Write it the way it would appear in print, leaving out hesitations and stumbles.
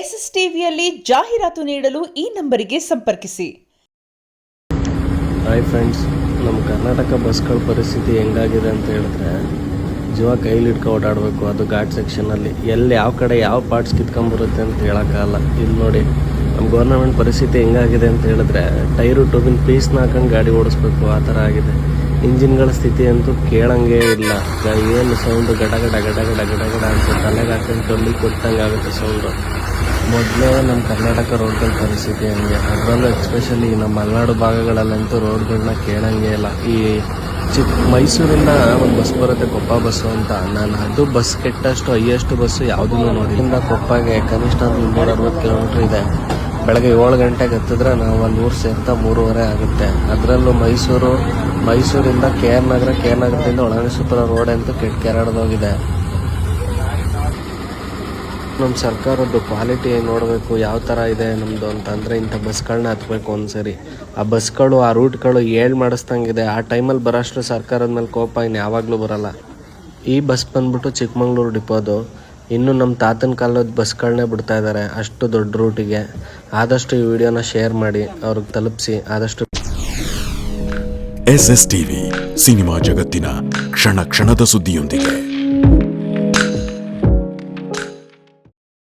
S S ಟಿವಿಯಲ್ಲಿ ಜಾಹೀರಾತು ನೀಡಲು ಈ ನಂಬರಿಗೆ ಸಂಪರ್ಕಿಸಿ. ಹಾಯ್ ಫ್ರೆಂಡ್ಸ್, ನಮ್ಮ ಕರ್ನಾಟಕ ಬಸ್ಗಳ ಪರಿಸ್ಥಿತಿ ಹೆಂಗಾಗಿದೆ ಅಂತ ಹೇಳಿದ್ರೆ ಜೀವ ಕೈಲಿ ಇಟ್ಕೊ ಓಡಾಡಬೇಕು. ಅದು ಘಾಟ್ ಸೆಕ್ಷನಲ್ಲಿ ಎಲ್ಲಿ ಯಾವ ಕಡೆ ಯಾವ ಪಾರ್ಟ್ಸ್ ಕಿತ್ಕೊಂಡ್ಬರುತ್ತೆ ಅಂತ ಹೇಳೋಕ್ಕಾಗಲ್ಲ. ಇಲ್ಲಿ ನೋಡಿ ನಮ್ಮ ಗೌರ್ನಮೆಂಟ್ ಪರಿಸ್ಥಿತಿ ಹೆಂಗಾಗಿದೆ ಅಂತ ಹೇಳಿದ್ರೆ ಟೈರು ಟೂಬಿನ್ ಪೀಸ್ನ ಹಾಕೊಂಡು ಗಾಡಿ ಓಡಿಸ್ಬೇಕು, ಆ ಥರ ಆಗಿದೆ. ಇಂಜಿನ್ಗಳ ಸ್ಥಿತಿ ಅಂತೂ ಕೇಳಂಗೆ ಇಲ್ಲ. ಏನು ಸೌಂಡು ಗಡಗಡ ಗಡಗಡ ಗಡಗಡ ಅಂತ ತಲೆಗೆ ಹಾಕೊಂಡು ಟೊಲ್ಲಿ ಕೊಟ್ಟಂಗೆ ಆಗುತ್ತೆ ಸೌಂಡು. ಮೊದಲೇ ನಮ್ಮ ಕರ್ನಾಟಕ ರೋಡ್ಗಳ ಪರಿಸ್ಥಿತಿ ಹಂಗೆ, ಅದರಲ್ಲೂ ಎಸ್ಪೆಷಲಿ ನಮ್ಮ ಮಲೆನಾಡು ಭಾಗಗಳಲ್ಲಂತೂ ರೋಡ್ಗಳನ್ನ ಕೇಳಂಗೆ ಇಲ್ಲ. ಈ ಮೈಸೂರಿಂದ ಒಂದು ಬಸ್ ಬರುತ್ತೆ, ಕೊಪ್ಪ ಬಸ್ಸು ಅಂತ. ನಾನು ಅದು ಬಸ್ ಕೆಟ್ಟಷ್ಟು ಹೈಯೆಸ್ಟ್ ಬಸ್ಸು ಯಾವುದೂ ನೋಡಿಲ್ಲ. ಕೊಪ್ಪಗೆ ಕನಿಷ್ಠ 260 ಕಿಲೋಮೀಟ್ರ್ ಇದೆ. ಬೆಳಗ್ಗೆ 7 ಗಂಟೆಗೆ ಹತ್ತಿದ್ರೆ ನಾವು ಅಲ್ಲಿ ಊರು ಸೇರ್ತಾ 3:30 ಆಗುತ್ತೆ. ಅದರಲ್ಲೂ ಮೈಸೂರಿಂದ ಕೆ ಆರ್ ನಗರದಿಂದ ಒಳನೇಶ್ವರ ರೋಡ್ ಅಂತೂ ಕೆರಡ್ದೋಗಿದೆ. ನಮ್ಮ ಸರ್ಕಾರದ್ದು ಕ್ವಾಲಿಟಿ ನೋಡಬೇಕು ಯಾವ ಥರ ಇದೆ ನಮ್ಮದು ಅಂತಂದರೆ, ಇಂಥ ಬಸ್ಗಳನ್ನ ಹತ್ಬೇಕು ಒಂದ್ಸರಿ. ಆ ಬಸ್ಗಳು ಆ ರೂಟ್ಗಳು ಮಾಡಿಸ್ದಂಗಿದೆ. ಆ ಟೈಮಲ್ಲಿ ಬರೋಷ್ಟು ಸರ್ಕಾರದ ಮೇಲೆ ಕೋಪ ಇನ್ನು ಯಾವಾಗಲೂ ಬರೋಲ್ಲ. ಈ ಬಸ್ ಬಂದ್ಬಿಟ್ಟು ಚಿಕ್ಕಮಂಗ್ಳೂರು ಡಿಪೋದು. ಇನ್ನು ನಮ್ಮ ತಾತನ ಕಾಲದ ಬಸ್ಗಳನ್ನೇ ಬಿಡ್ತಾ ಇದ್ದಾರೆ ಅಷ್ಟು ದೊಡ್ಡ ರೂಟಿಗೆ. ಆದಷ್ಟು ಈ ವಿಡಿಯೋನ ಶೇರ್ ಮಾಡಿ, ಅವ್ರಿಗೆ ತಲುಪಿಸಿ ಆದಷ್ಟು. ಎಸ್ಎಸ್ ಟಿವಿ, ಸಿನಿಮಾ ಜಗತ್ತಿನ ಕ್ಷಣ ಕ್ಷಣದ ಸುದ್ದಿಯೊಂದಿಗೆ.